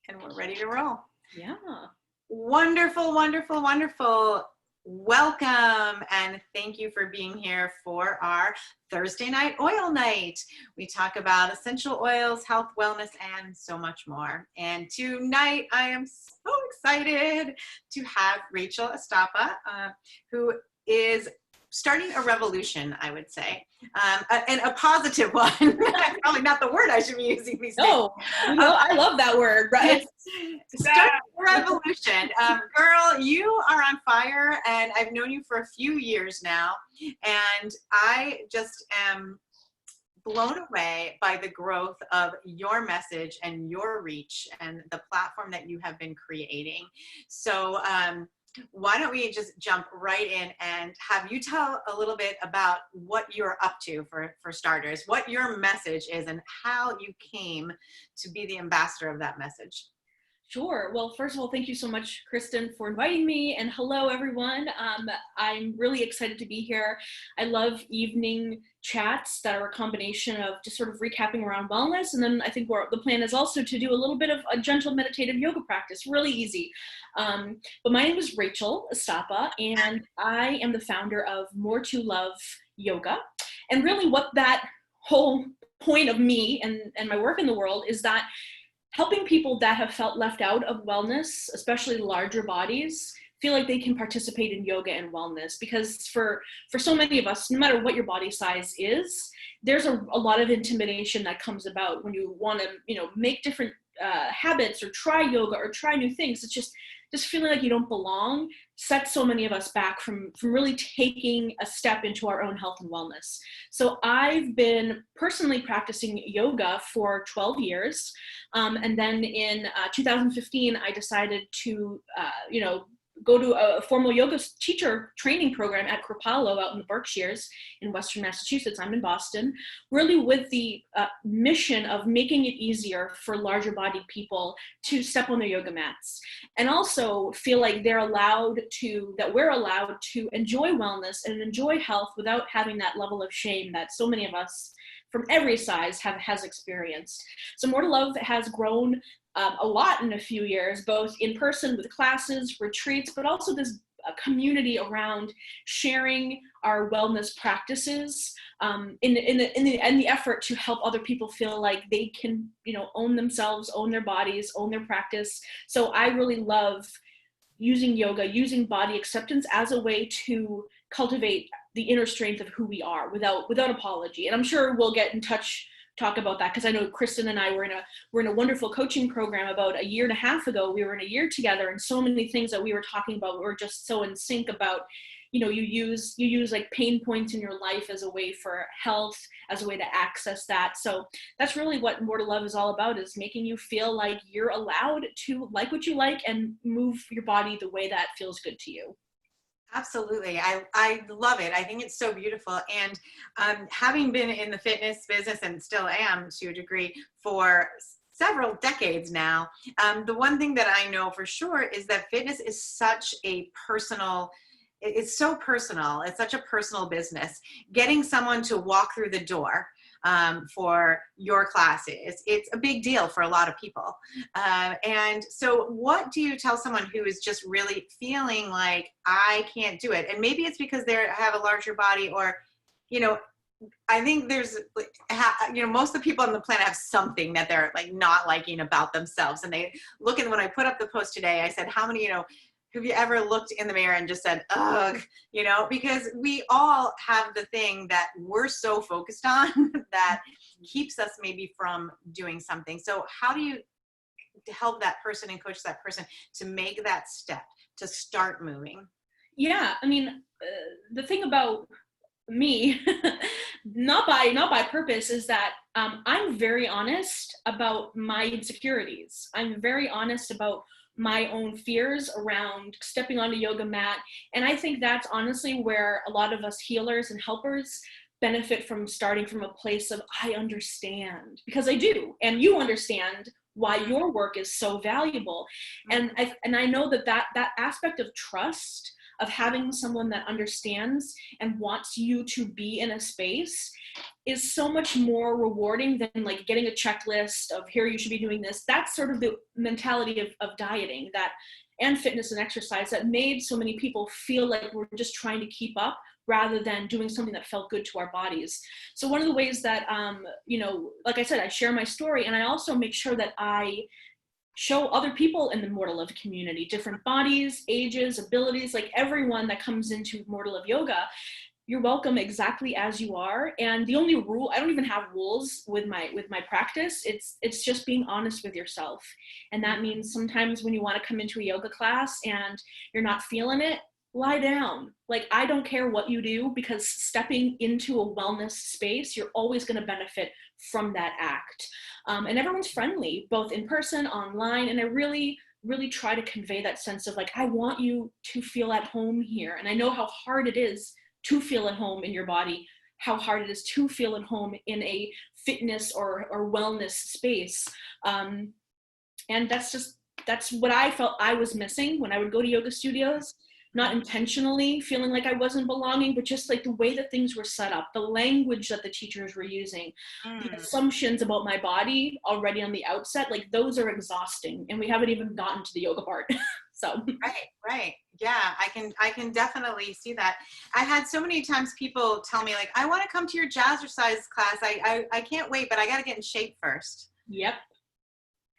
And we're ready to roll. Yeah. Wonderful, wonderful, wonderful. Welcome and thank you for being here for our Thursday night oil night. We talk about essential oils, health, wellness, and so much more. And tonight I am so excited to have Rachel Estapa, who is starting a revolution, I would say, and a positive one. Probably not the word I should be using these days. No, I love that word, right? Start a revolution. Girl, you are on fire, and I've known you for a few years now, and I just am blown away by the growth of your message and your reach and the platform that you have been creating. So why don't we just jump right in and have you tell a little bit about what you're up to for starters, what your message is and how you came to be the ambassador of that message. Sure. Well, first of all, thank you so much, Kristen, for inviting me. And hello, everyone. I'm really excited to be here. I love evening chats that are a combination of just sort of recapping around wellness. And then I think the plan is also to do a little bit of a gentle meditative yoga practice, really easy. But my name is Rachel Estapa, and I am the founder of More to Love Yoga. And really what that whole point of me and my work in the world is that helping people that have felt left out of wellness, especially larger bodies, feel like they can participate in yoga and wellness. Because for so many of us, no matter what your body size is, there's a lot of intimidation that comes about when you want to, make different habits or try yoga or try new things. It's just feeling like you don't belong sets so many of us back from really taking a step into our own health and wellness. So I've been personally practicing yoga for 12 years. And then in 2015, I decided to, go to a formal yoga teacher training program at Kripalu out in the Berkshires in Western Massachusetts. I'm in Boston, really with the mission of making it easier for larger bodied people to step on their yoga mats and also feel like we're allowed to enjoy wellness and enjoy health without having that level of shame that so many of us from every size has experienced. So More to Love has grown a lot in a few years, both in person with classes, retreats, but also this community around sharing our wellness practices in the effort to help other people feel like they can, own themselves, own their bodies, own their practice. So I really love using yoga, using body acceptance as a way to cultivate the inner strength of who we are without apology. And I'm sure we'll get in touch, talk about that, because I know Kristen and I were in a wonderful coaching program about a year and a half ago. We were in a year together, and so many things that we were talking about were just so in sync about, you use like pain points in your life as a way for health, as a way to access that. So that's really what More to Love is all about, is making you feel like you're allowed to like what you like and move your body the way that feels good to you. Absolutely. I love it. I think it's so beautiful. And having been in the fitness business and still am to a degree for several decades now, the one thing that I know for sure is that fitness is such a personal, it's so personal. It's such a personal business. Getting someone to walk through the door for your classes, it's a big deal for a lot of people. And so what do you tell someone who is just really feeling like, I can't do it? And maybe it's because they have a larger body, or, I think there's, most of the people on the planet have something that they're like not liking about themselves. And they look, and when I put up the post today, I said, how many, have you ever looked in the mirror and just said, ugh, because we all have the thing that we're so focused on that keeps us maybe from doing something. So how do you help that person and coach that person to make that step, to start moving? Yeah. I mean, the thing about me, not by purpose, is that I'm very honest about my insecurities. I'm very honest about my own fears around stepping on a yoga mat. And I think that's honestly where a lot of us healers and helpers benefit from, starting from a place of, I understand, because I do, and you understand why your work is so valuable. And I know that aspect of trust of having someone that understands and wants you to be in a space is so much more rewarding than like getting a checklist of here, you should be doing this. That's sort of the mentality of dieting that and fitness and exercise that made so many people feel like we're just trying to keep up rather than doing something that felt good to our bodies. So one of the ways that, like I said, I share my story, and I also make sure that I show other people in the More to Love community, different bodies, ages, abilities, like everyone that comes into More to Love yoga, you're welcome exactly as you are. And the only rule, I don't even have rules with my practice. It's just being honest with yourself. And that means sometimes when you want to come into a yoga class and you're not feeling it, lie down. Like, I don't care what you do, because stepping into a wellness space, you're always going to benefit from that act. And everyone's friendly, both in person, online. And I really try to convey that sense of like, I want you to feel at home here. And I know how hard it is to feel at home in your body, how hard it is to feel at home in a fitness or wellness space. And that's what I felt I was missing when I would go to yoga studios, not intentionally feeling like I wasn't belonging, but just like the way that things were set up, the language that the teachers were using, the assumptions about my body already on the outset, like those are exhausting. And we haven't even gotten to the yoga part. So. Right. Yeah, I can definitely see that. I had so many times people tell me like, I want to come to your jazzercise class. I can't wait, but I got to get in shape first. Yep.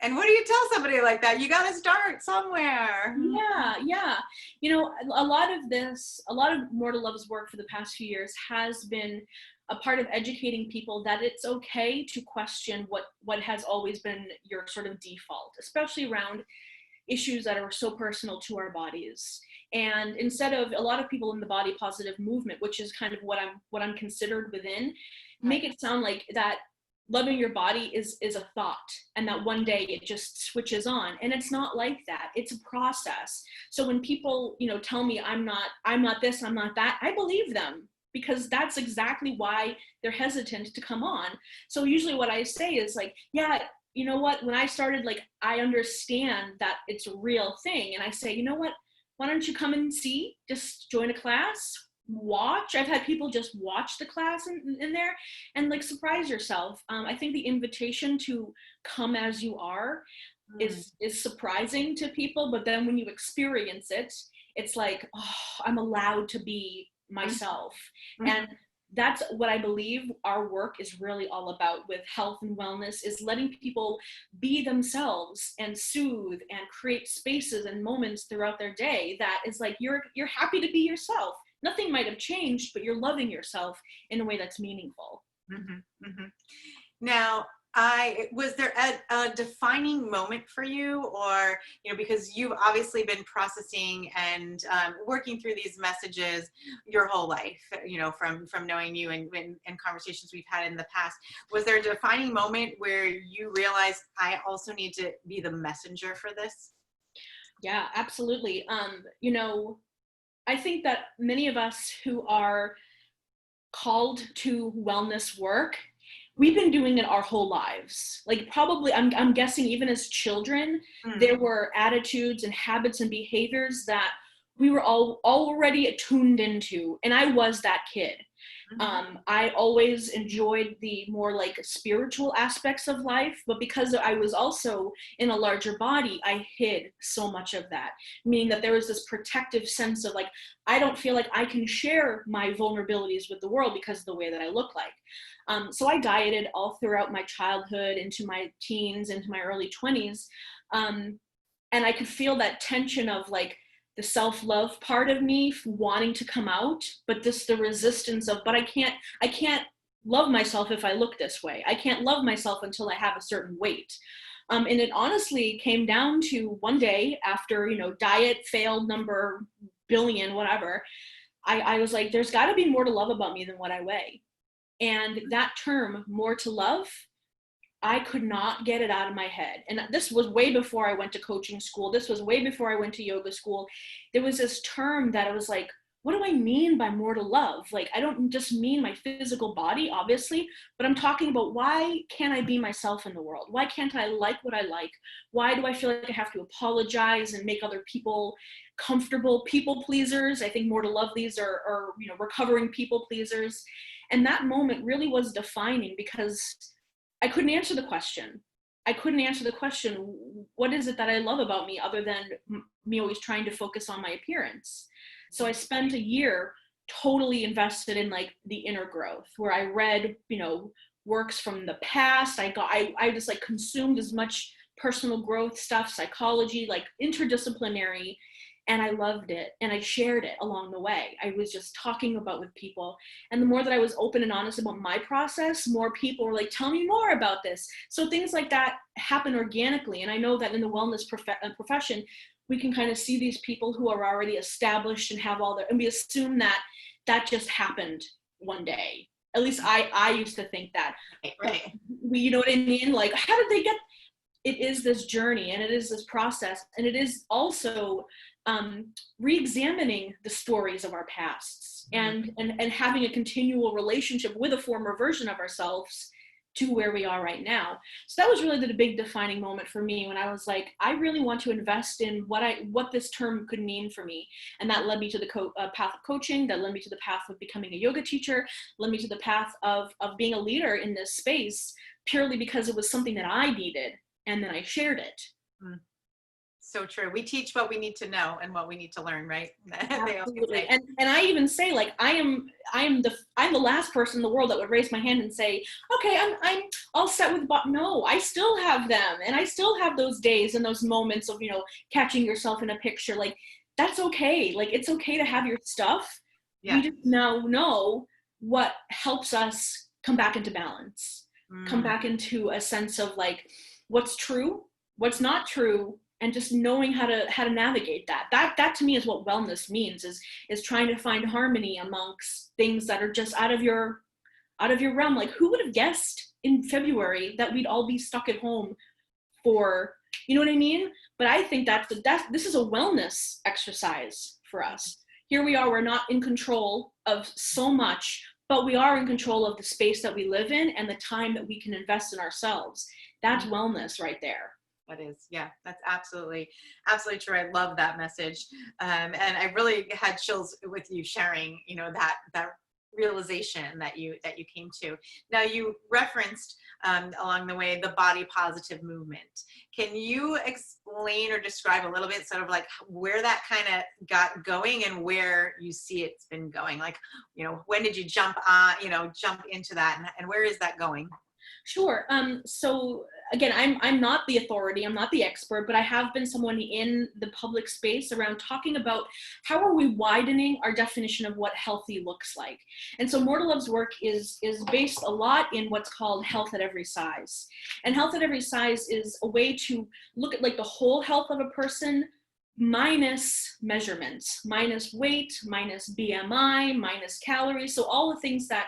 And what do you tell somebody like that? You got to start somewhere. Yeah. You know, a lot of More to Love's work for the past few years has been a part of educating people that it's okay to question what has always been your sort of default, especially around issues that are so personal to our bodies. And instead of a lot of people in the body positive movement, which is kind of what I'm considered within, make it sound like that loving your body is a thought, and that one day it just switches on. And it's not like that. It's a process. So when people, tell me I'm not this, I'm not that, I believe them, because that's exactly why they're hesitant to come on. So usually what I say is like, yeah, you know what, when I started, like, I understand that it's a real thing. And I say, you know what, why don't you come and see, just join a class, watch. I've had people just watch the class in there and like surprise yourself. I think the invitation to come as you are is surprising to people, but then when you experience it, it's like, oh, I'm allowed to be myself. And that's what I believe our work is really all about with health and wellness, is letting people be themselves and soothe and create spaces and moments throughout their day that is like, you're happy to be yourself. Nothing might have changed, but you're loving yourself in a way that's meaningful. Now, was there a defining moment for you, or, because you've obviously been processing and working through these messages your whole life, from knowing you and conversations we've had in the past, was there a defining moment where you realized I also need to be the messenger for this? Yeah, absolutely. I think that many of us who are called to wellness work, we've been doing it our whole lives. Like, probably, I'm guessing even as children, there were attitudes and habits and behaviors that we were all already tuned into. And I was that kid. I always enjoyed the more like spiritual aspects of life, but because I was also in a larger body, I hid so much of that, meaning that there was this protective sense of like, I don't feel like I can share my vulnerabilities with the world because of the way that I look like. So I dieted all throughout my childhood, into my teens, into my early 20s. And I could feel that tension of like, the self-love part of me wanting to come out, but the resistance of, but I can't love myself if I look this way. I can't love myself until I have a certain weight. And it honestly came down to one day after, diet failed number billion, whatever, I was like, there's gotta be more to love about me than what I weigh. And that term, more to love, I could not get it out of my head. And this was way before I went to coaching school. This was way before I went to yoga school. There was this term that I was like, what do I mean by more to love? Like, I don't just mean my physical body, obviously, but I'm talking about why can't I be myself in the world? Why can't I like what I like? Why do I feel like I have to apologize and make other people comfortable? People pleasers. I think more to love these are recovering people pleasers. And that moment really was defining, because I couldn't answer the question. What is it that I love about me other than me always trying to focus on my appearance? So I spent a year totally invested in like the inner growth, where I read, works from the past. I just like consumed as much personal growth stuff, psychology, like interdisciplinary, and I loved it. And I shared it along the way. I was just talking about with people. And the more that I was open and honest about my process, more people were like, tell me more about this. So things like that happen organically. And I know that in the wellness profession, we can kind of see these people who are already established and have all their, and we assume that that just happened one day. At least I used to think that. Right. You know what I mean? Like, how did they get, it is this journey, and it is this process, and it is also re-examining the stories of our pasts, and having a continual relationship with a former version of ourselves to where we are right now. So that was really the big defining moment for me, when I was like, I really want to invest in what this term could mean for me. And that led me to the path of coaching, that led me to the path of becoming a yoga teacher, led me to the path of being a leader in this space, purely because it was something that I needed, and then I shared it. So true. We teach what we need to know and what we need to learn, right? Absolutely. And I even say, like, I'm the last person in the world that would raise my hand and say, okay, I'm all set with no, I still have them, and I still have those days and those moments of, catching yourself in a picture. Like, that's okay. Like, it's okay to have your stuff. Yeah. We just now know what helps us come back into balance, come back into a sense of like, what's true, what's not true, and just knowing how to navigate that. That to me is what wellness means, is trying to find harmony amongst things that are just out of your realm. Like, who would have guessed in February that we'd all be stuck at home for, you know what I mean? But I think this is a wellness exercise for us. Here we are, we're not in control of so much, but we are in control of the space that we live in and the time that we can invest in ourselves. That's wellness right there. That is, yeah, that's absolutely true. I love that message. And I really had chills with you sharing, that realization that you came to. Now, you referenced along the way the body positive movement. Can you explain or describe a little bit sort of like where that kind of got going and where you see it's been going? Like, when did you jump into that, and where is that going? Sure. So again, I'm not the authority, I'm not the expert, but I have been someone in the public space around talking about how are we widening our definition of what healthy looks like. And so More to Love's work is based a lot in what's called health at every size. And health at every size is a way to look at like the whole health of a person, minus measurements, minus weight, minus BMI, minus calories. So all the things that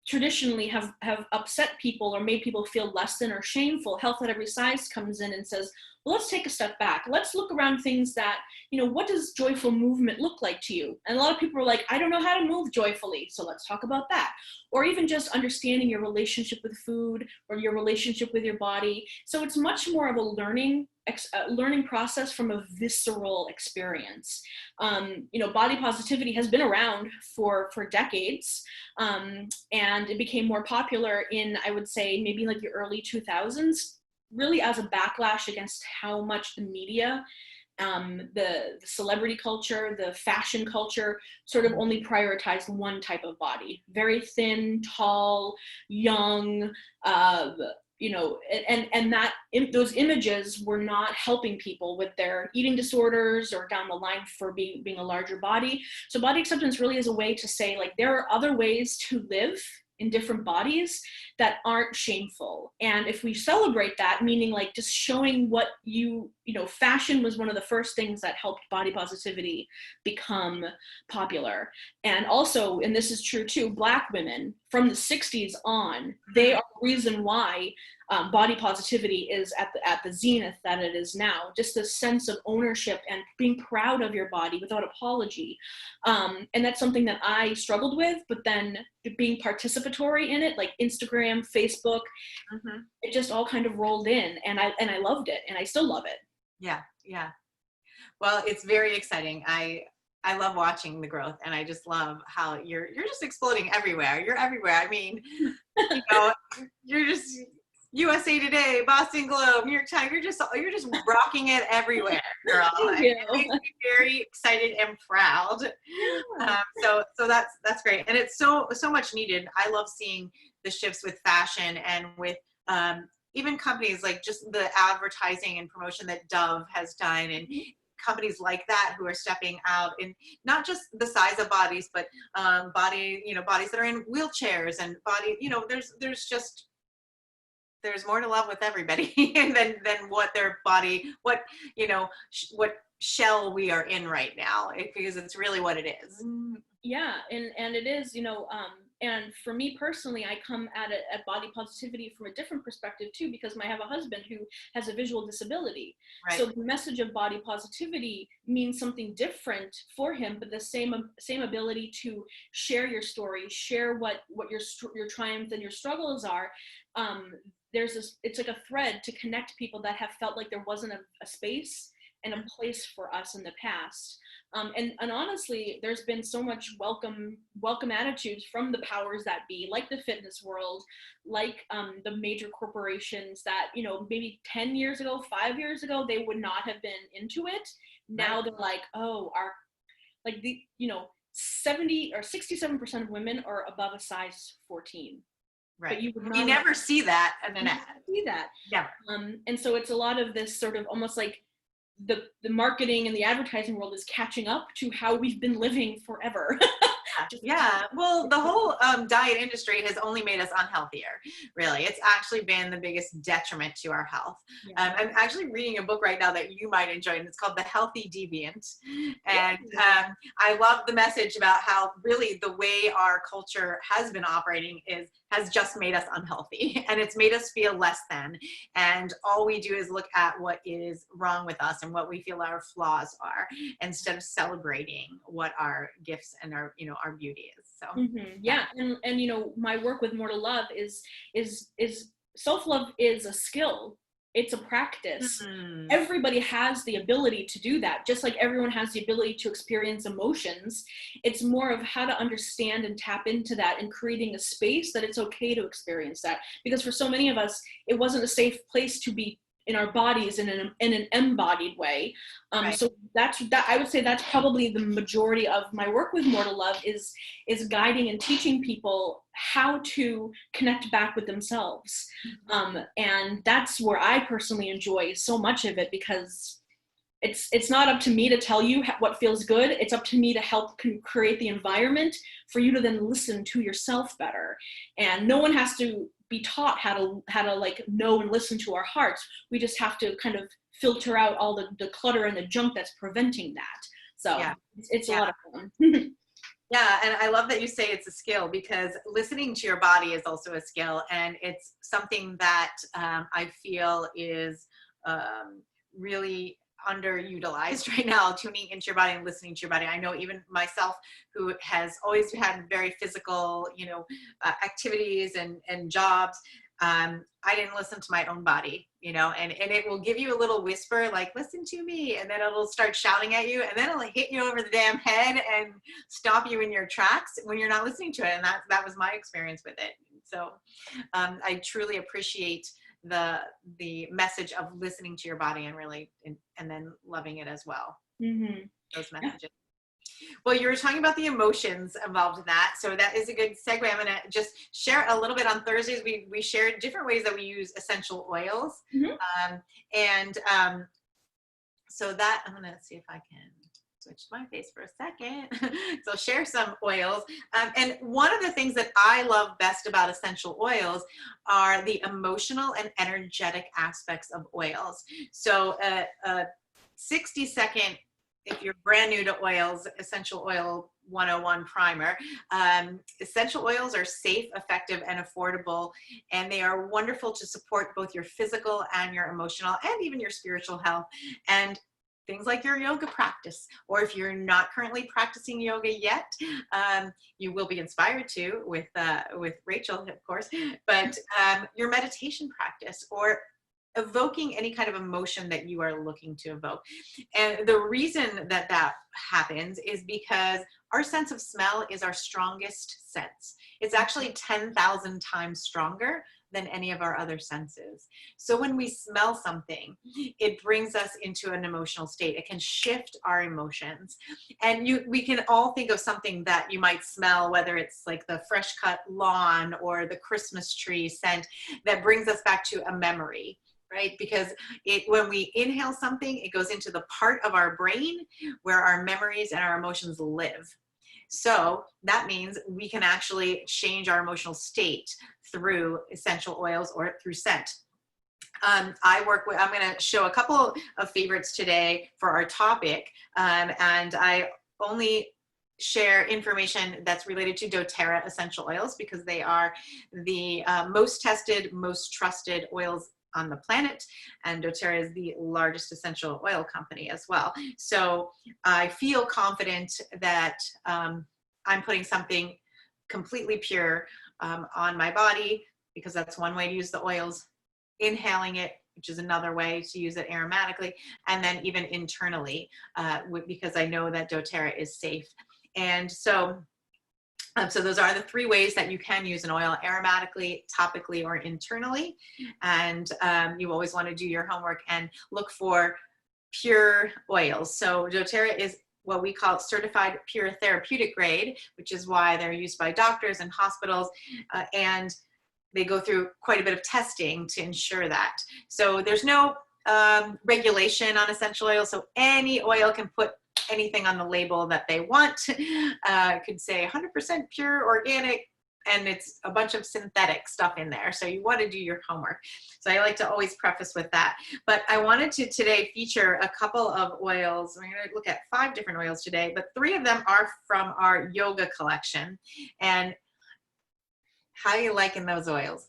traditionally have upset people or made people feel less than or shameful. Health at every size comes in and says, well, let's take a step back. Let's look around things that, what does joyful movement look like to you? And a lot of people are like, I don't know how to move joyfully, so let's talk about that. Or even just understanding your relationship with food or your relationship with your body. So it's much more of a learning process from a visceral experience. Body positivity has been around for decades, and it became more popular in, I would say, maybe like the early 2000s, really as a backlash against how much the media, the celebrity culture, the fashion culture sort of only prioritized one type of body. Very thin, tall, young, and that those images were not helping people with their eating disorders or down the line for being a larger body. So body acceptance really is a way to say, like, there are other ways to live in different bodies that aren't shameful. And if we celebrate that, meaning like just showing what fashion was one of the first things that helped body positivity become popular. And also, and this is true too, Black women from the 60s on, they are the reason why body positivity is at the zenith that it is now. Just this sense of ownership and being proud of your body without apology. And that's something that I struggled with, but then being participatory in it, like Instagram, Facebook, it just all kind of rolled in, and I loved it, and I still love it. Yeah. Yeah. Well, it's very exciting. I love watching the growth, and I just love how you're just exploding everywhere. You're everywhere. I mean, you know, you're just USA Today, Boston Globe, New York Times. You're just rocking it everywhere, girl. It makes me very excited and proud. So that's great, and it's so much needed. I love seeing the shifts with fashion and with even companies, like just the advertising and promotion that Dove has done, and companies like that who are stepping out in not just the size of bodies, but bodies that are in wheelchairs, and there's more to love with everybody than what their body, what shell we are in right now, because it's really what it is. Yeah, and it is, and for me personally, I come at it at body positivity from a different perspective too, because I have a husband who has a visual disability. Right. So the message of body positivity means something different for him, but the same ability to share your story, share what your triumphs and your struggles are. It's like a thread to connect people that have felt like there wasn't a space and a place for us in the past. And honestly, there's been so much welcome attitudes from the powers that be, like the fitness world, like the major corporations that, maybe 10 years ago, 5 years ago, they would not have been into it. Now they're like, 70 or 67% of women are above a size 14. Right. But you never see that in an ad. See that. Yeah. And so it's a lot of this sort of almost like the marketing and the advertising world is catching up to how we've been living forever. Yeah. Well, the whole diet industry has only made us unhealthier, really. It's actually been the biggest detriment to our health. Yeah. I'm actually reading a book right now that you might enjoy, and it's called The Healthy Deviant. And I love the message about how really the way our culture has been operating has just made us unhealthy, and it's made us feel less than. And all we do is look at what is wrong with us and what we feel our flaws are, instead of celebrating what our gifts and our beauty is. So yeah. And my work with More to Love is self-love is a skill. It's a practice. Everybody has the ability to do that, just like everyone has the ability to experience emotions. It's more of how to understand and tap into that, and creating a space that it's okay to experience that. Because for so many of us, it wasn't a safe place to be in our bodies in an embodied way. So that I would say that's probably the majority of my work with More to Love is guiding and teaching people how to connect back with themselves. And that's where I personally enjoy so much of it, because it's not up to me to tell you what feels good. It's up to me to help create the environment for you to then listen to yourself better. And no one has to be taught how to like know and listen to our hearts. We just have to kind of filter out all the clutter and the junk that's preventing that. So it's a lot of fun. Yeah, and I love that you say it's a skill, because listening to your body is also a skill, and it's something that I feel is really underutilized right now, tuning into your body and listening to your body. I know even myself, who has always had very physical, activities and jobs, I didn't listen to my own body, and it will give you a little whisper, like, listen to me, and then it'll start shouting at you, and then it'll hit you over the damn head and stop you in your tracks when you're not listening to it. And that was my experience with it. So I truly appreciate the message of listening to your body and really and then loving it as well. Those messages. Well, you were talking about the emotions involved in that, so that is a good segue. I'm going to just share a little bit. On Thursdays, we shared different ways that we use essential oils, so that I'm going to see if I can switch my face for a second. So I'll share some oils. And one of the things that I love best about essential oils are the emotional and energetic aspects of oils. So a 60-second if you're brand new to oils, essential oil 101 primer. Essential oils are safe, effective, and affordable, and they are wonderful to support both your physical and your emotional and even your spiritual health. And things like your yoga practice, or if you're not currently practicing yoga yet, you will be inspired to with Rachel, of course, but your meditation practice, or evoking any kind of emotion that you are looking to evoke. And the reason that that happens is because our sense of smell is our strongest sense. It's actually 10,000 times stronger than any of our other senses. So when we smell something, it brings us into an emotional state. It can shift our emotions. And we can all think of something that you might smell, whether it's like the fresh cut lawn or the Christmas tree scent, that brings us back to a memory. Right? Because when we inhale something, it goes into the part of our brain where our memories and our emotions live. So that means we can actually change our emotional state through essential oils or through scent. I'm going to show a couple of favorites today for our topic. And I only share information that's related to doTERRA essential oils because they are the most tested, most trusted oils on the planet, and doTERRA is the largest essential oil company as well. So I feel confident that I'm putting something completely pure on my body, because that's one way to use the oils, inhaling it, which is another way to use it aromatically, and then even internally, because I know that doTERRA is safe. And so those are the three ways that you can use an oil: aromatically, topically, or internally. And you always want to do your homework and look for pure oils. So doTERRA is what we call certified pure therapeutic grade, which is why they're used by doctors and hospitals. And they go through quite a bit of testing to ensure that. So there's no regulation on essential oils. So any oil can put anything on the label that they want. Could say 100% pure organic, and it's a bunch of synthetic stuff in there. So you want to do your homework. So I like to always preface with that. But I wanted to today feature a couple of oils. We're going to look at 5 different oils today, but 3 of them are from our yoga collection. And how are you liking those oils?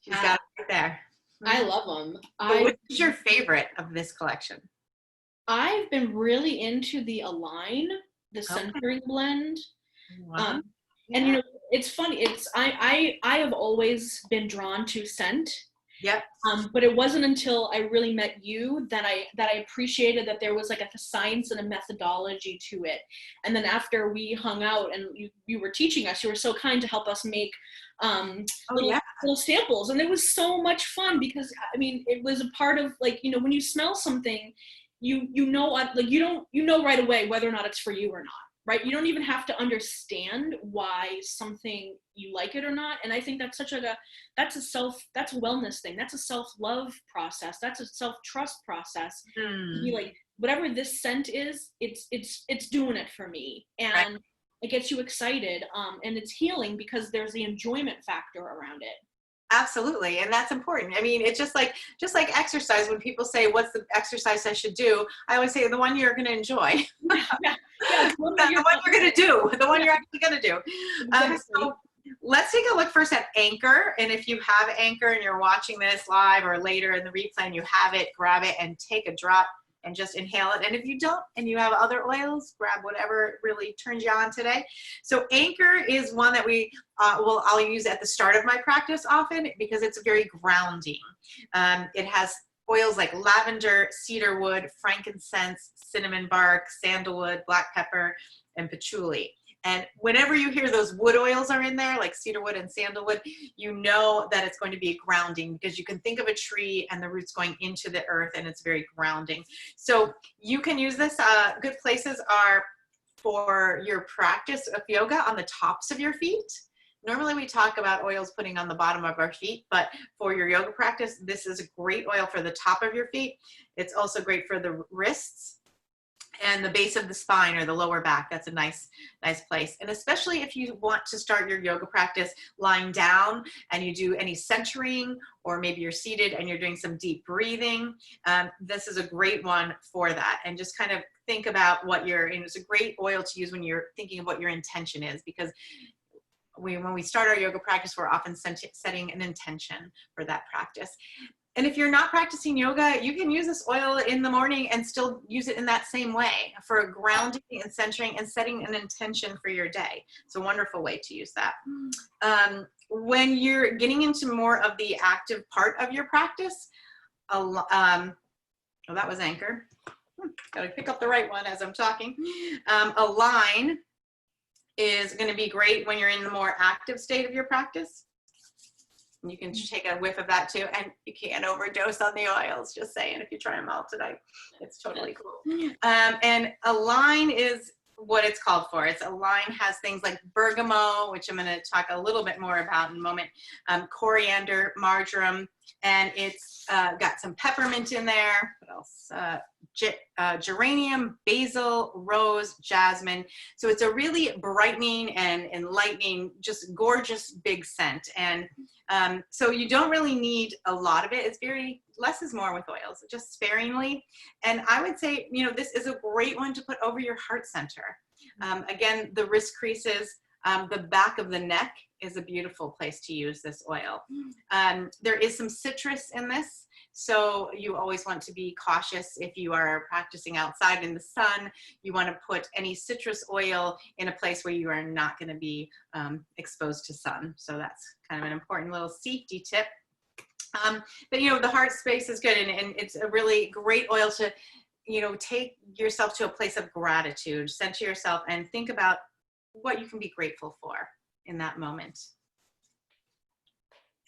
She's got it right there. I love them. What is your favorite of this collection? I've been really into the Align, the centering blend. Wow. And you know, it's funny. I have always been drawn to scent. Yep. But it wasn't until I really met you that I appreciated that there was like a science and a methodology to it. And then after we hung out and you were teaching us, you were so kind to help us make little samples, and it was so much fun because I mean it was a part of, like, you know, when you smell something, you know, like you know right away whether or not it's for you or not, right? You don't even have to understand why something you like it or not. And I think that's that's a wellness thing. That's a self-love process. That's a self-trust process. Be like, whatever this scent is, it's doing it for me. And it gets you excited. And it's healing because there's the enjoyment factor around it. Absolutely. And that's important. I mean, it's just like exercise. When people say, what's the exercise I should do? I always say the one you're going to enjoy. The one you're going to do, the one you're actually going to do. Exactly. So let's take a look first at Anchor. And if you have Anchor and you're watching this live or later in the replay and you have it, grab it and take a drop and just inhale it. And if you don't, and you have other oils, grab whatever really turns you on today. So Anchor is one that I'll use at the start of my practice often because it's very grounding. It has oils like lavender, cedarwood, frankincense, cinnamon bark, sandalwood, black pepper, and patchouli. And whenever you hear those wood oils are in there, like cedarwood and sandalwood, you know that it's going to be grounding because you can think of a tree and the roots going into the earth, and it's very grounding. So you can use this. Good places are for your practice of yoga on the tops of your feet. Normally we talk about oils putting on the bottom of our feet, but for your yoga practice, this is a great oil for the top of your feet. It's also great for the wrists and the base of the spine or the lower back. That's a nice place. And especially if you want to start your yoga practice lying down and you do any centering, or maybe you're seated and you're doing some deep breathing, this is a great one for that. And just kind of think about what and it's a great oil to use when you're thinking of what your intention is, because when we start our yoga practice, we're often setting an intention for that practice. And if you're not practicing yoga, you can use this oil in the morning and still use it in that same way for grounding and centering and setting an intention for your day. It's a wonderful way to use that. When you're getting into more of the active part of your practice, oh, that was Anchor. Got to pick up the right one as I'm talking. Align is going to be great when you're in the more active state of your practice. You can take a whiff of that too, and you can't overdose on the oils, just saying, if you try them all tonight. It's totally cool. And Align is what it's called for. Align has things like bergamot, which I'm going to talk a little bit more about in a moment, coriander, marjoram, and it's got some peppermint in there. What else? Geranium, basil, rose, jasmine. So it's a really brightening and enlightening, just gorgeous big scent. And so you don't really need a lot of it. It's less is more with oils, just sparingly. And I would say, this is a great one to put over your heart center. Again, the wrist creases, the back of the neck is a beautiful place to use this oil. There is some citrus in this, so you always want to be cautious if you are practicing outside in the sun. You want to put any citrus oil in a place where you are not going to be exposed to sun. So that's kind of an important little safety tip. But the heart space is good, and it's a really great oil to, take yourself to a place of gratitude, center yourself, and think about what you can be grateful for in that moment.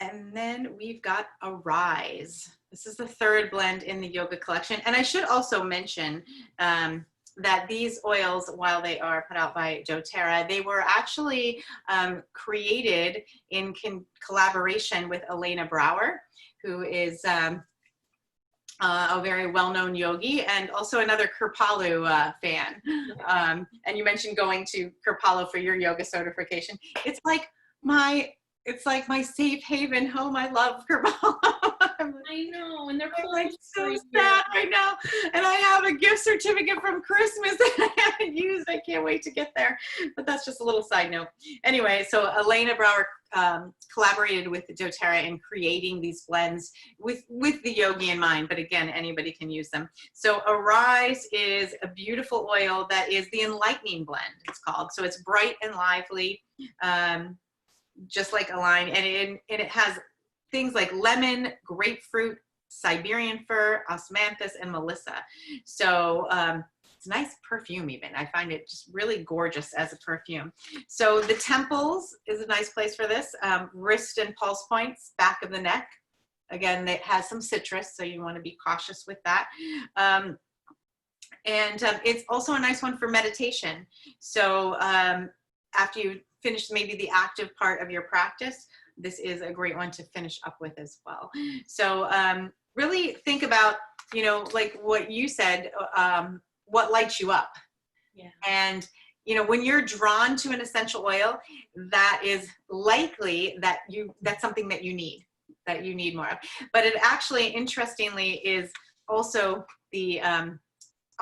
And then we've got Arise. This is the third blend in the yoga collection. And I should also mention that these oils, while they are put out by doTERRA, they were actually created in collaboration with Elena Brower, who is a very well-known yogi and also another Kripalu fan. And you mentioned going to Kripalu for your yoga certification. It's like my safe haven home. I love Kripalu. I know, and they're like so sad right now. And I have a gift certificate from Christmas that I haven't used. I can't wait to get there. But that's just a little side note. Anyway, so Elena Brower collaborated with doTERRA in creating these blends with the yogi in mind. But again, anybody can use them. So Arise is a beautiful oil that is the enlightening blend, it's called. So it's bright and lively, just like Align. And it has things like lemon, grapefruit, Siberian fir, osmanthus, and melissa. So it's a nice perfume even. I find it just really gorgeous as a perfume. So the temples is a nice place for this. Wrist and pulse points, back of the neck. Again, it has some citrus, so you want to be cautious with that. And it's also a nice one for meditation. So after you finish maybe the active part of your practice, this is a great one to finish up with as well. So really think about, like what you said, what lights you up. Yeah. And, when you're drawn to an essential oil, that is likely that that's something that you need more of. But it actually, interestingly, is also the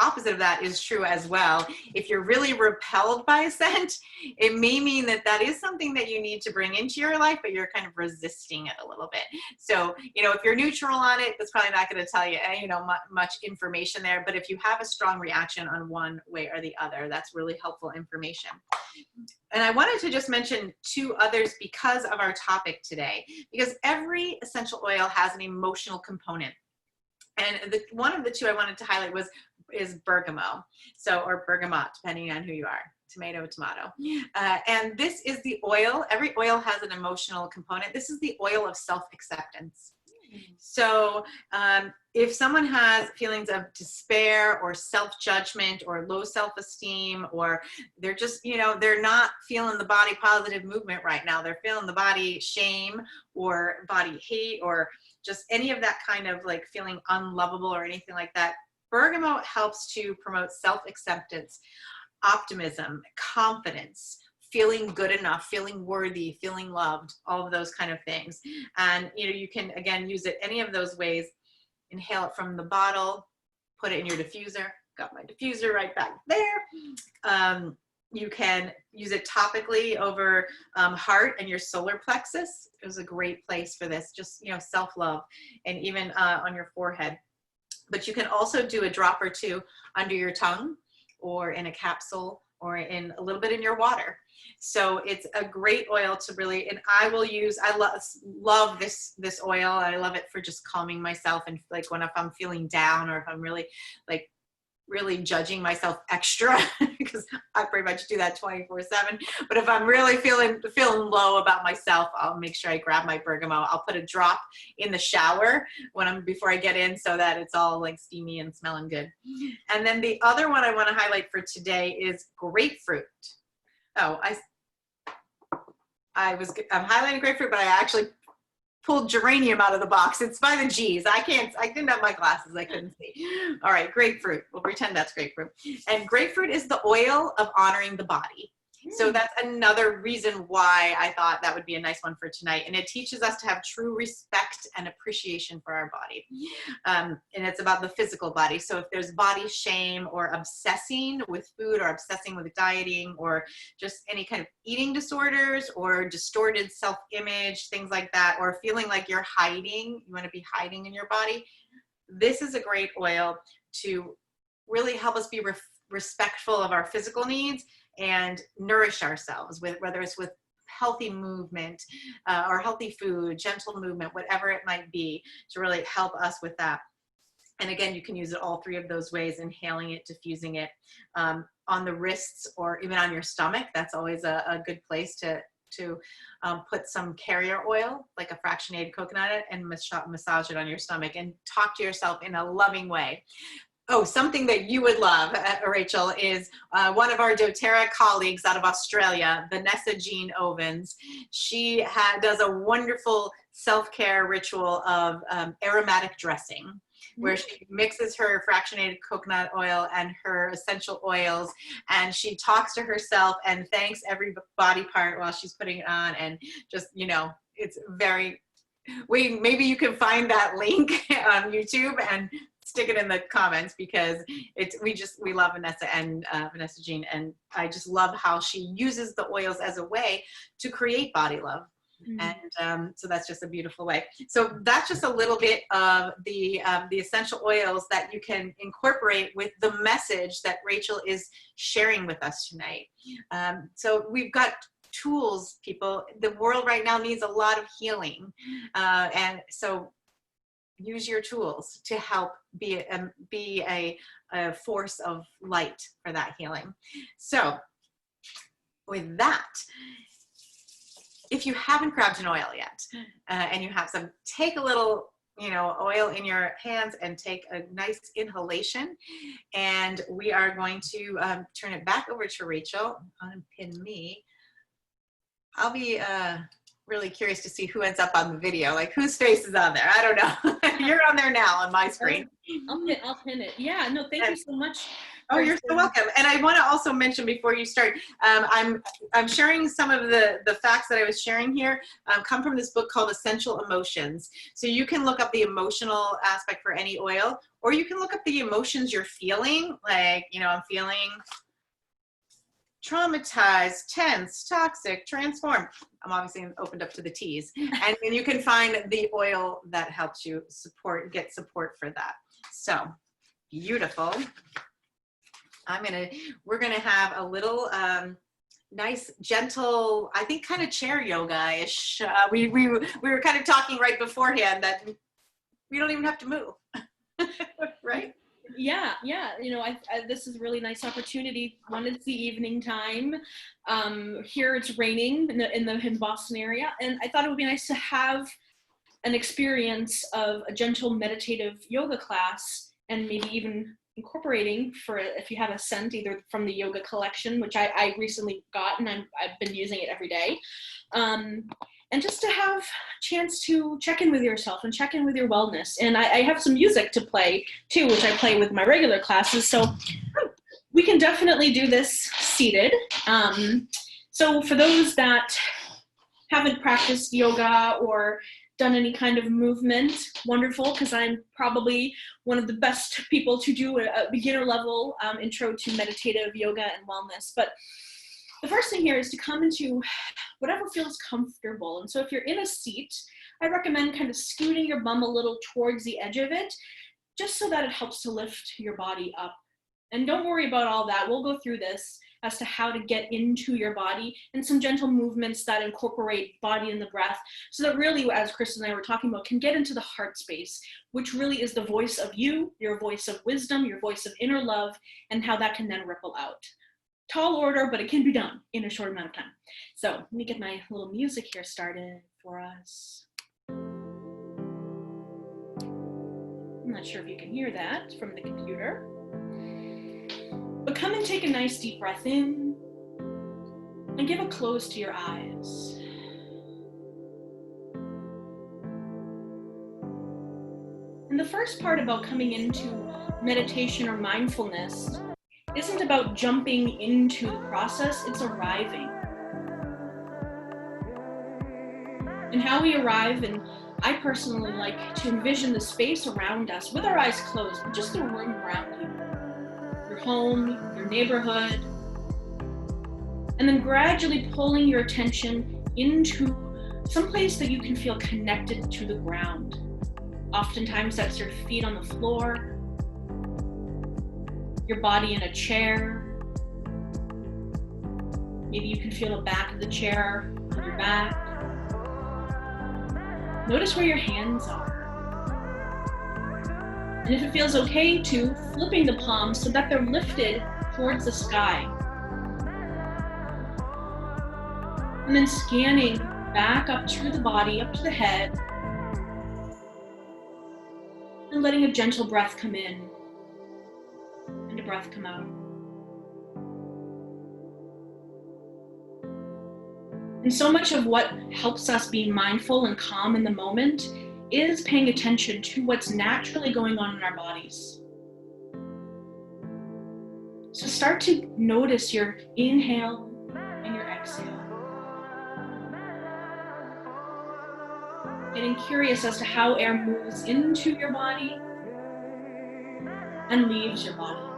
opposite of that is true as well. If you're really repelled by a scent, it may mean that is something that you need to bring into your life, but you're kind of resisting it a little bit. So, if you're neutral on it, that's probably not going to tell you, much information there. But if you have a strong reaction on one way or the other, that's really helpful information. And I wanted to just mention two others because of our topic today, because every essential oil has an emotional component. And one of the two I wanted to highlight is bergamot, or bergamot, depending on who you are, tomato. And this is the oil. Every oil has an emotional component. This is the oil of self-acceptance. So if someone has feelings of despair or self-judgment or low self-esteem, or they're just, they're not feeling the body positive movement right now, they're feeling the body shame or body hate or just any of that kind of like feeling unlovable or anything like that, bergamot helps to promote self-acceptance, optimism, confidence, feeling good enough, feeling worthy, feeling loved, all of those kind of things. And you can again use it any of those ways. Inhale it from the bottle, put it in your diffuser. Got my diffuser right back there. You can use it topically over heart and your solar plexus. It was a great place for this, just self-love, and even on your forehead. But you can also do a drop or two under your tongue, or in a capsule, or in a little bit in your water. So it's a great oil to really, and I love this oil. I love it for just calming myself, and like if I'm feeling down, or if I'm really judging myself extra, because I pretty much do that 24/7. But if I'm really feeling low about myself, I'll make sure I grab my bergamot. I'll put a drop in the shower before I get in, so that it's all like steamy and smelling good. And then the other one I want to highlight for today is grapefruit. Oh, I'm highlighting grapefruit, but I actually pulled geranium out of the box. It's by the G's. I didn't have my glasses. I couldn't see. All right, grapefruit. We'll pretend that's grapefruit. And grapefruit is the oil of honoring the body. So that's another reason why I thought that would be a nice one for tonight. And it teaches us to have true respect and appreciation for our body. And it's about the physical body. So if there's body shame, or obsessing with food, or obsessing with dieting, or just any kind of eating disorders, or distorted self-image, things like that, or feeling like you're hiding, you want to be hiding in your body, this is a great oil to really help us be respectful of our physical needs and nourish ourselves with, whether it's with healthy movement or healthy food, gentle movement, whatever it might be, to really help us with that. And again, you can use it all three of those ways: inhaling it, diffusing it on the wrists, or even on your stomach. That's always a good place to put some carrier oil, like a fractionated coconut, and massage it on your stomach, and talk to yourself in a loving way. Oh, something that you would love, Rachel, is one of our doTERRA colleagues out of Australia, Vanessa Jean Ovens. She does a wonderful self-care ritual of aromatic dressing, where she mixes her fractionated coconut oil and her essential oils, and she talks to herself and thanks every body part while she's putting it on. And just, it's very, maybe you can find that link on YouTube and stick it in the comments, because we love Vanessa and Vanessa Jean, and I just love how she uses the oils as a way to create body love. And so that's just a beautiful way. So that's just a little bit of the essential oils that you can incorporate with the message that Rachel is sharing with us tonight. So we've got tools, people. The world right now needs a lot of healing, and so use your tools to help be a force of light for that healing. So with that, if you haven't grabbed an oil yet, and you have some, take a little oil in your hands and take a nice inhalation. And we are going to turn it back over to Rachel. Unpin me. I'll be really curious to see who ends up on the video, like whose face is on there. I don't know. You're on there now on my screen. I'll pin it. Yeah, no, thank you so much. Oh, you're so welcome. And I want to also mention before you start, I'm sharing some of the facts that I was sharing here come from this book called Essential Emotions. So you can look up the emotional aspect for any oil, or you can look up the emotions you're feeling. Like, I'm feeling traumatized, tense, toxic, transformed. I'm obviously opened up to the T's. And then you can find the oil that helps you get support for that. So beautiful. We're gonna have a little nice, gentle, I think kind of chair yoga-ish. We were kind of talking right beforehand that we don't even have to move, right? Yeah. This is a really nice opportunity. One, it's the evening time. Here it's raining in Boston area, and I thought it would be nice to have an experience of a gentle meditative yoga class, and maybe even incorporating, for if you have a scent, either from the yoga collection, which I recently got, and I've been using it every day. and just to have a chance to check in with yourself and check in with your wellness. And I have some music to play too, which I play with my regular classes. So we can definitely do this seated. So for those that haven't practiced yoga or done any kind of movement, wonderful, because I'm probably one of the best people to do a beginner level intro to meditative yoga and wellness. But the first thing here is to come into whatever feels comfortable. And so if you're in a seat, I recommend kind of scooting your bum a little towards the edge of it, just so that it helps to lift your body up. And don't worry about all that. We'll go through this as to how to get into your body and some gentle movements that incorporate body and the breath, so that really, as Kristen and I were talking about, can get into the heart space, which really is the voice of you, your voice of wisdom, your voice of inner love, and how that can then ripple out. Tall order, but it can be done in a short amount of time. So let me get my little music here started for us. I'm not sure if you can hear that from the computer. But come and take a nice deep breath in and give a close to your eyes. And the first part about coming into meditation or mindfulness isn't about jumping into the process, it's arriving. And how we arrive, and I personally like to envision the space around us with our eyes closed, but just the room around you. Your home, your neighborhood, and then gradually pulling your attention into some place that you can feel connected to the ground. Oftentimes that's your feet on the floor, your body in a chair. Maybe you can feel the back of the chair on your back. Notice where your hands are. And if it feels okay to, flipping the palms so that they're lifted towards the sky. And then scanning back up to the body, up to the head. And letting a gentle breath come in and a breath come out. And so much of what helps us be mindful and calm in the moment is paying attention to what's naturally going on in our bodies. So start to notice your inhale and your exhale. Getting curious as to how air moves into your body and leaves your body.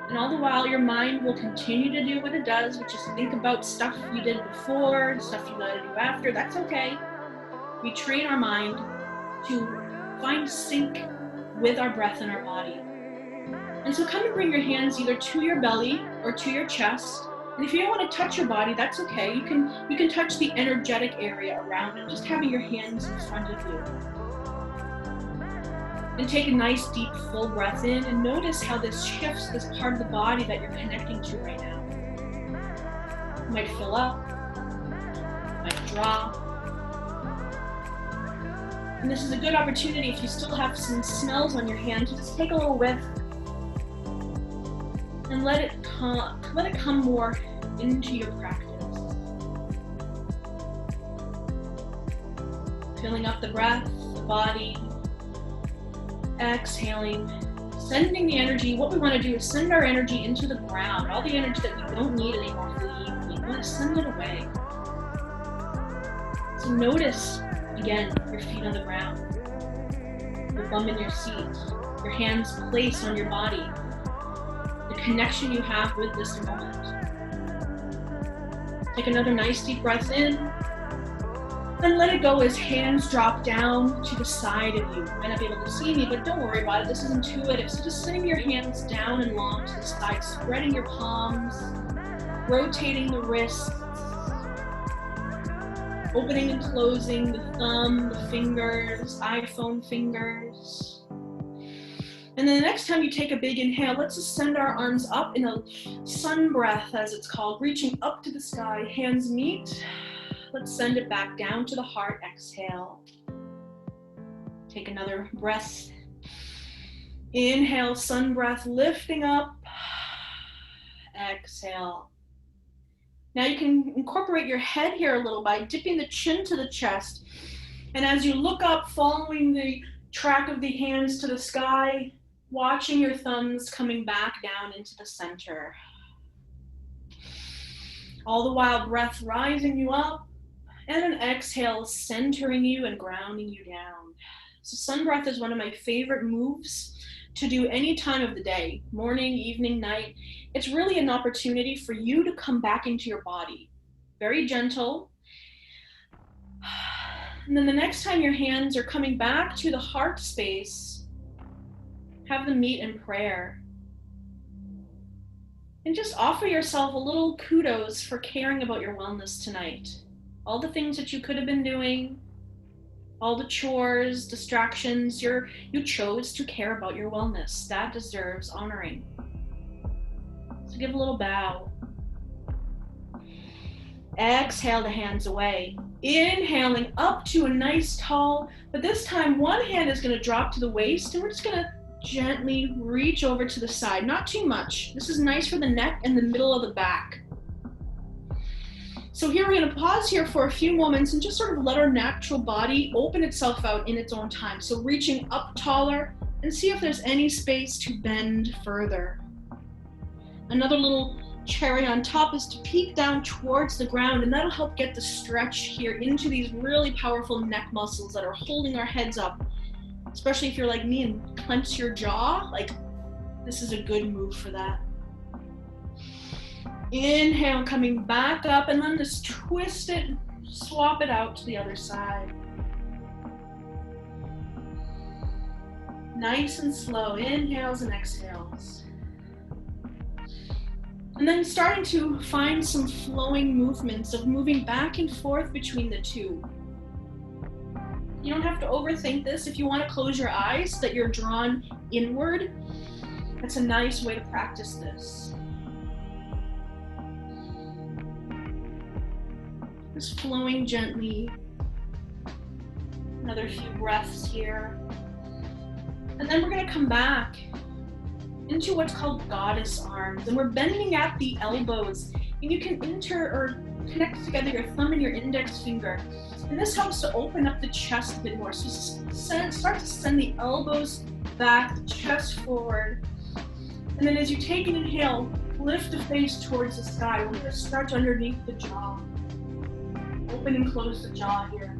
And all the while, your mind will continue to do what it does, which is think about stuff you did before, stuff you gotta do after. That's okay. We train our mind to find sync with our breath and our body. And so come and bring your hands either to your belly or to your chest. And if you don't want to touch your body, that's okay. You can touch the energetic area around it, just having your hands in front of you. And take a nice deep full breath in and notice how this shifts this part of the body that you're connecting to right now. It might fill up, it might drop. And this is a good opportunity, if you still have some smells on your hand, to just take a little whiff and let it come more into your practice. Filling up the breath, the body. Exhaling, sending the energy. What we want to do is send our energy into the ground. All the energy that we don't need anymore for the evening, we want to send it away. So notice, again, your feet on the ground, your bum in your seat, your hands placed on your body, the connection you have with this moment. Take another nice deep breath in. And let it go as hands drop down to the side of you. You might not be able to see me, but don't worry about it. This is intuitive. So just sending your hands down and long to the side, spreading your palms, rotating the wrists, opening and closing the thumb, the fingers, iPhone fingers. And then the next time you take a big inhale, let's just send our arms up in a sun breath, as it's called, reaching up to the sky, hands meet. Let's send it back down to the heart. Exhale. Take another breath. Inhale, sun breath, lifting up. Exhale. Now you can incorporate your head here a little by dipping the chin to the chest. And as you look up, following the track of the hands to the sky, watching your thumbs coming back down into the center. All the while, breath rising you up, and an exhale centering you and grounding you down. So sun breath is one of my favorite moves to do any time of the day, morning, evening, night. It's really an opportunity for you to come back into your body. Very gentle. And then the next time your hands are coming back to the heart space, have them meet in prayer. And just offer yourself a little kudos for caring about your wellness tonight. All the things that you could have been doing, all the chores, distractions, you chose to care about your wellness. That deserves honoring. So give a little bow. Exhale the hands away. Inhaling up to a nice tall, but this time one hand is going to drop to the waist, and we're just going to gently reach over to the side. Not too much. This is nice for the neck and the middle of the back. So here we're going to pause here for a few moments and just sort of let our natural body open itself out in its own time. So reaching up taller and see if there's any space to bend further. Another little cherry on top is to peek down towards the ground, and that'll help get the stretch here into these really powerful neck muscles that are holding our heads up. Especially if you're like me and clench your jaw, like this is a good move for that. Inhale, coming back up, and then just twist it, swap it out to the other side. Nice and slow, inhales and exhales. And then starting to find some flowing movements of moving back and forth between the two. You don't have to overthink this. If you want to close your eyes so that you're drawn inward, that's a nice way to practice this. Just flowing gently. Another few breaths here. And then we're going to come back into what's called goddess arms. And we're bending at the elbows. And you can connect together your thumb and your index finger. And this helps to open up the chest a bit more. So start to send the elbows back, the chest forward. And then as you take an inhale, lift the face towards the sky. We're going to stretch underneath the jaw. Open and close the jaw here.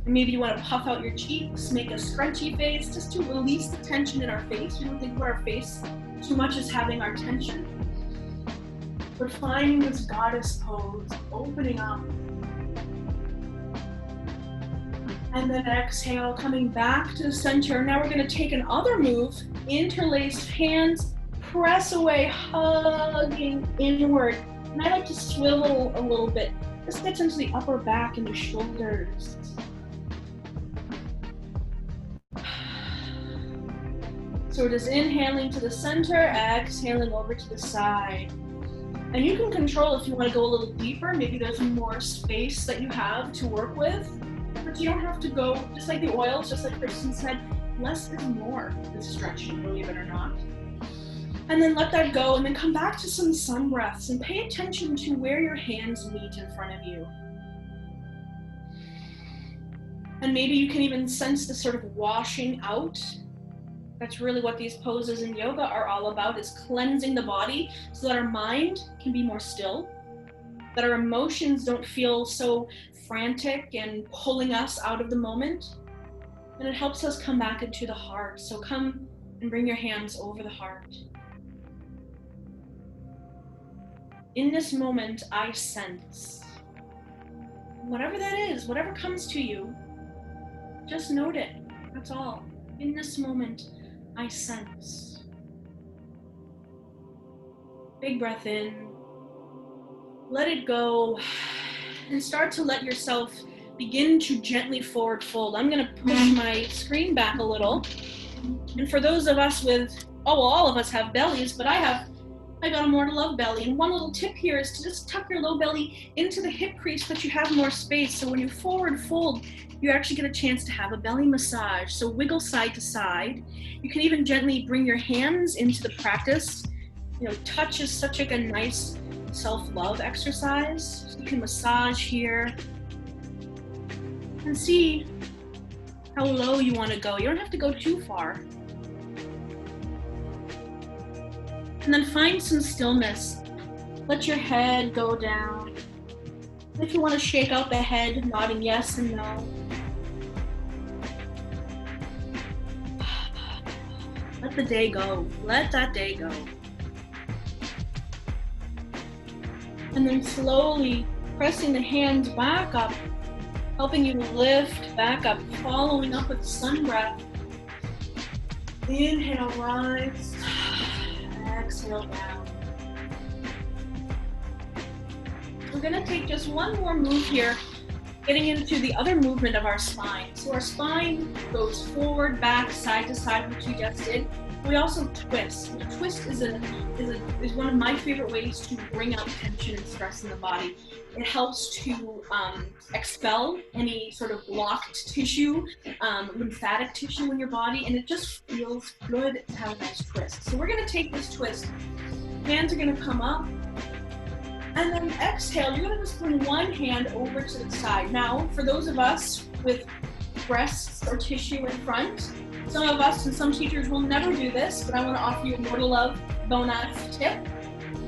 And maybe you want to puff out your cheeks, make a scrunchy face, just to release the tension in our face. We don't think about our face too much as having our tension. But finding this goddess pose, opening up. And then exhale, coming back to the center. Now we're going to take another move, interlaced hands, press away, hugging inward. And I like to swivel a little bit. This gets into the upper back and the shoulders. So we're just inhaling to the center, exhaling over to the side. And you can control if you want to go a little deeper. Maybe there's more space that you have to work with. But you don't have to go, just like the oils, just like Kristen said, less is more with stretching, believe it or not. And then let that go, and then come back to some sun breaths and pay attention to where your hands meet in front of you. And maybe you can even sense the sort of washing out. That's really what these poses in yoga are all about, is cleansing the body so that our mind can be more still, that our emotions don't feel so frantic and pulling us out of the moment. And it helps us come back into the heart. So come and bring your hands over the heart. In this moment, I sense. Whatever that is, whatever comes to you, just note it. That's all. In this moment, I sense. Big breath in. Let it go. And start to let yourself begin to gently forward fold. I'm going to push my screen back a little. And for those of us with, all of us have bellies, but I got a more to love belly. And one little tip here is to just tuck your low belly into the hip crease so that you have more space. So when you forward fold, you actually get a chance to have a belly massage. So wiggle side to side. You can even gently bring your hands into the practice. You know, touch is such like a nice self-love exercise. So you can massage here and see how low you want to go. You don't have to go too far. And then find some stillness. Let your head go down. If you want to shake out the head, nodding yes and no. Let the day go. Let that day go. And then slowly pressing the hands back up, helping you lift back up, following up with sun breath. Inhale, rise. Exhale down. We're gonna take just one more move here, getting into the other movement of our spine. So our spine goes forward, back, side to side, which we just did. We also twist. The twist is one of my favorite ways to bring out tension and stress in the body. It helps to expel any sort of blocked tissue, lymphatic tissue in your body, and it just feels good to have a nice twist. So we're gonna take this twist. Hands are gonna come up, and then exhale, you're gonna just bring one hand over to the side. Now, for those of us with breasts or tissue in front, some of us and some teachers will never do this, but I want to offer you a more to love bonus tip.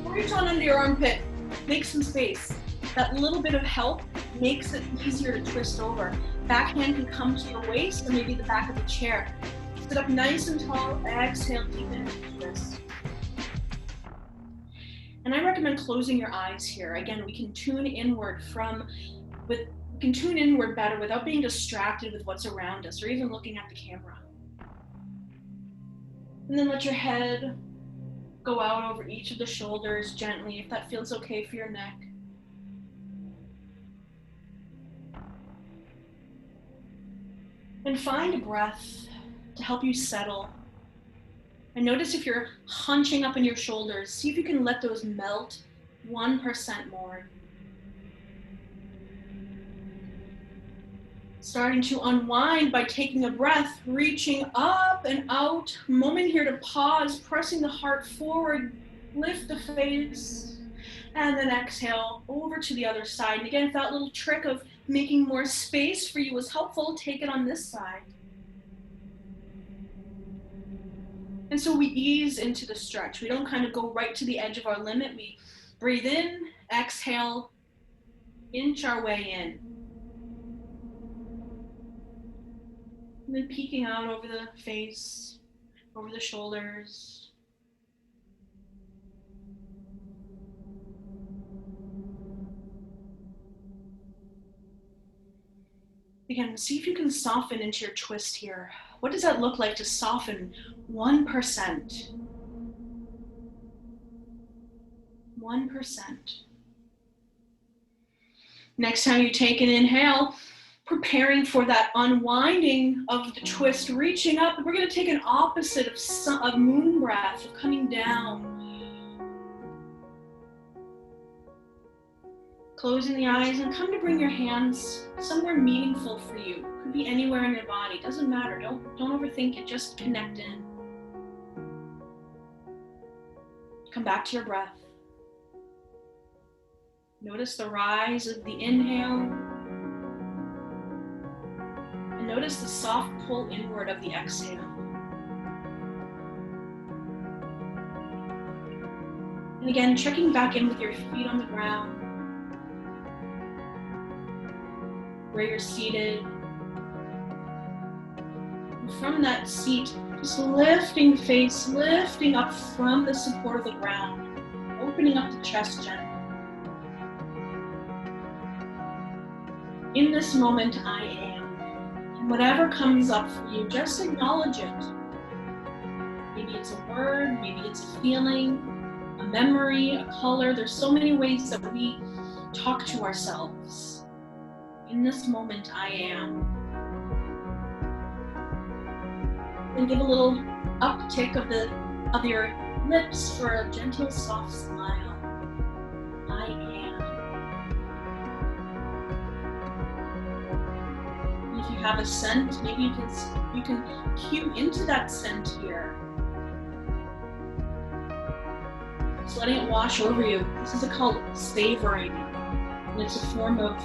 Reach on under your armpit, make some space. That little bit of help makes it easier to twist over. Back hand can come to your waist or maybe the back of the chair. Sit up nice and tall, exhale, deepen and twist. And I recommend closing your eyes here. Again, we can tune inward better without being distracted with what's around us or even looking at the camera. And then let your head go out over each of the shoulders gently, if that feels okay for your neck. And find a breath to help you settle. And notice if you're hunching up in your shoulders, see if you can let those melt 1% more. Starting to unwind by taking a breath, reaching up and out. Moment here to pause, pressing the heart forward, lift the face, and then exhale over to the other side. And again, if that little trick of making more space for you was helpful, take it on this side. And so we ease into the stretch. We don't kind of go right to the edge of our limit. We breathe in, exhale, inch our way in. And then peeking out over the face, over the shoulders. Again, see if you can soften into your twist here. What does that look like to soften 1%? 1%. Next time you take an inhale, preparing for that unwinding of the twist, reaching up. We're going to take an opposite of moon breath, of coming down. Closing the eyes and come to bring your hands somewhere meaningful for you. Could be anywhere in your body, doesn't matter. Don't overthink it, just connect in. Come back to your breath. Notice the rise of the inhale. And notice the soft pull inward of the exhale. And again, checking back in with your feet on the ground, where you're seated. And from that seat, just lifting the face, lifting up from the support of the ground, opening up the chest gently. In this moment, I am. And whatever comes up for you, just acknowledge it. Maybe it's a word, maybe it's a feeling, a memory, a color. There's so many ways that we talk to ourselves. In this moment, I am. And give a little uptick of your lips for a gentle, soft smile. I am. And if you have a scent, maybe you can cue into that scent here. Just letting it wash over you. This is called savoring. And it's a form of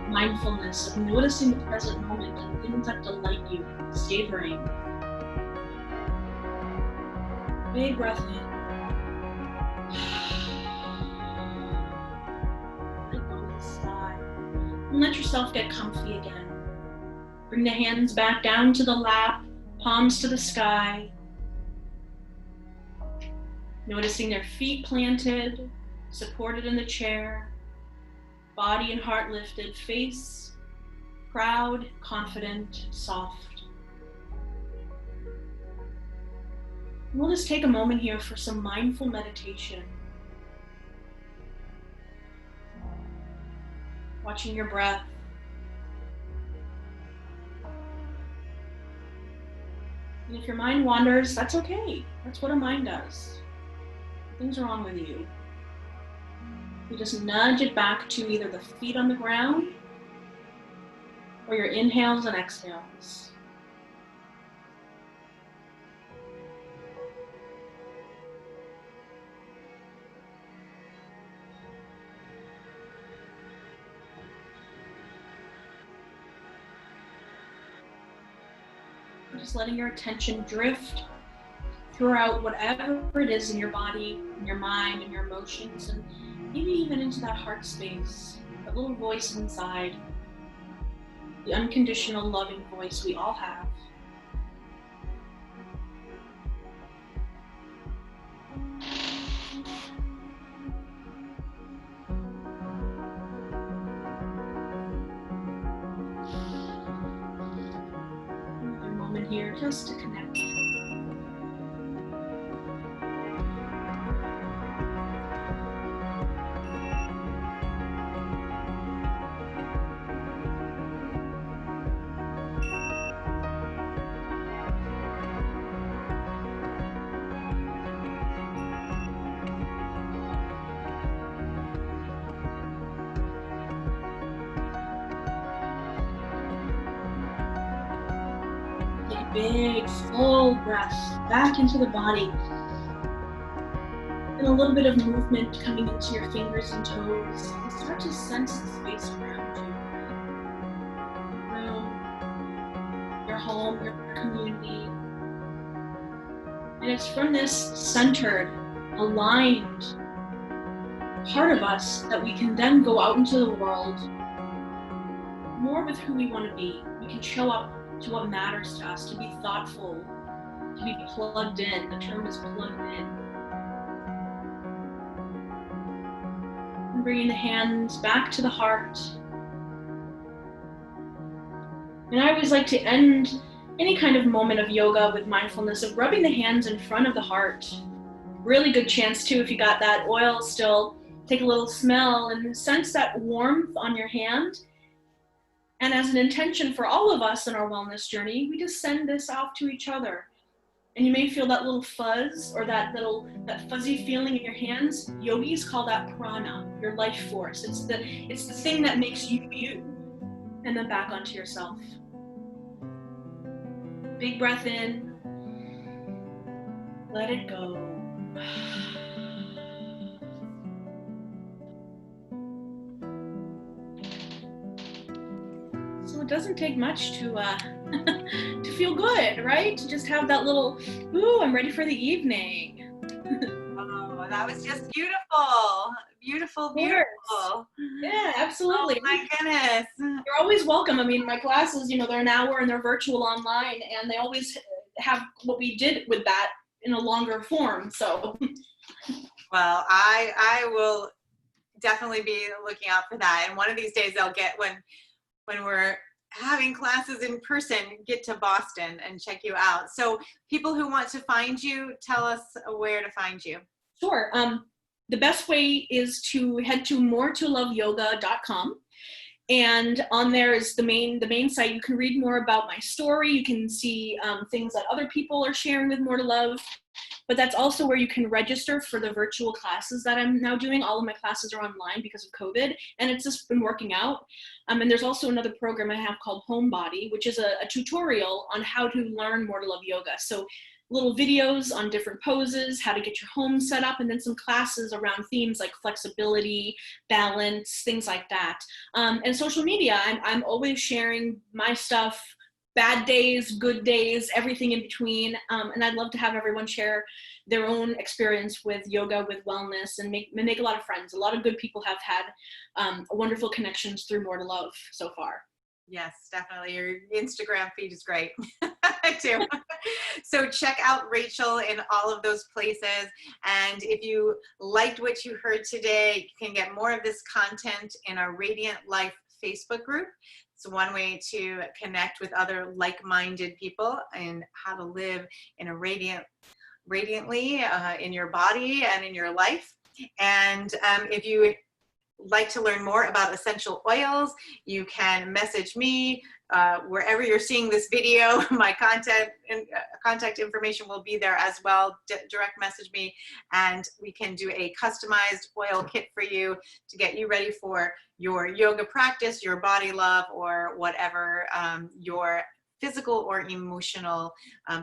mindfulness, of noticing the present moment and things that delight you. Savoring. Big breath in. Let go of the sky. And let yourself get comfy again. Bring the hands back down to the lap, palms to the sky. Noticing their feet planted, supported in the chair, body and heart lifted, face proud, confident, soft. And we'll just take a moment here for some mindful meditation. Watching your breath. And if your mind wanders, that's okay. That's what a mind does. Nothing's wrong with you. You just nudge it back to either the feet on the ground or your inhales and exhales. Just letting your attention drift throughout whatever it is in your body, in your mind, and your emotions, and maybe even into that heart space, that little voice inside, the unconditional loving voice we all have. Another moment here just to connect. Big, full breath back into the body. And a little bit of movement coming into your fingers and toes. And start to sense the space around you. Your room, your home, your community. And it's from this centered, aligned part of us that we can then go out into the world more with who we want to be. We can show up to what matters to us, to be thoughtful, to be plugged in. The term is plugged in. And bringing the hands back to the heart. And I always like to end any kind of moment of yoga with mindfulness of rubbing the hands in front of the heart. Really good chance too, if you got that oil still, take a little smell and sense that warmth on your hand. And as an intention for all of us in our wellness journey, we just send this out to each other. And you may feel that little fuzz or that fuzzy feeling in your hands. Yogis call that prana, your life force. It's the thing that makes you you. And then back onto yourself. Big breath in. Let it go. So it doesn't take much to to feel good, right? To just have that little, ooh, I'm ready for the evening. Oh, that was just beautiful. Beautiful, beautiful. Yeah, absolutely. Oh my goodness. You're always welcome. I mean, my classes, they're an hour and they're virtual online, and they always have what we did with that in a longer form. So, well, I will definitely be looking out for that. And one of these days I'll get when we're having classes in person, get to Boston and check you out. So people who want to find you, tell us where to find you. Sure. The best way is to head to moretoloveyoga.com. And on there is the main site. You can read more about my story. You can see things that other people are sharing with More to Love. But that's also where you can register for the virtual classes that I'm now doing. All of my classes are online because of COVID, and it's just been working out. And there's also another program I have called Homebody, which is a tutorial on how to learn More to Love yoga. So little videos on different poses, how to get your home set up, and then some classes around themes like flexibility, balance, things like that. And social media, I'm always sharing my stuff, bad days, good days, everything in between. And I'd love to have everyone share their own experience with yoga, with wellness, and make a lot of friends. A lot of good people have had wonderful connections through More to Love so far. Yes, definitely. Your Instagram feed is great too. So check out Rachel in all of those places. And if you liked what you heard today, you can get more of this content in our Radiant Life Facebook group. It's one way to connect with other like-minded people and how to live in a radiantly in your body and in your life. And if you like to learn more about essential oils, you can message me wherever you're seeing this video. My contact information will be there as well. Direct message me and we can do a customized oil kit for you to get you ready for your yoga practice, your body love, or whatever your physical or emotional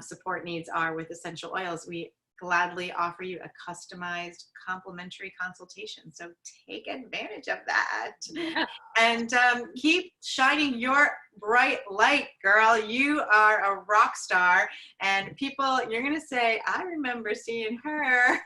support needs are with essential oils. We gladly offer you a customized complimentary consultation. So take advantage of that. Yeah. And keep shining your bright light, girl. You are a rock star. And people, you're going to say, I remember seeing her.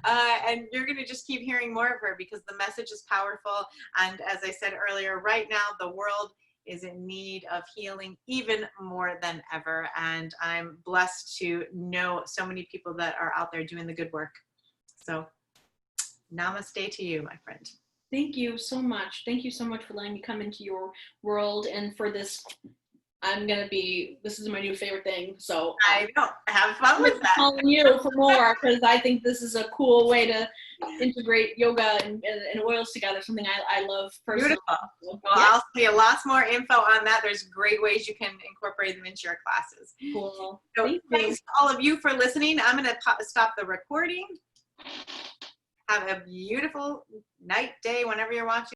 And you're going to just keep hearing more of her because the message is powerful. And as I said earlier, right now, the world is in need of healing even more than ever. And I'm blessed to know so many people that are out there doing the good work. So namaste to you, my friend. Thank you so much. Thank you so much for letting me come into your world and for this. This is my new favorite thing. So I know, have fun with that. Calling you for more because I think this is a cool way to integrate yoga and oils together, something I love personally. Beautiful. Well, yeah. I'll see lots more info on that. There's great ways you can incorporate them into your classes. Cool. So thanks to all of you for listening. I'm going to stop the recording. Have a beautiful night, day, whenever you're watching.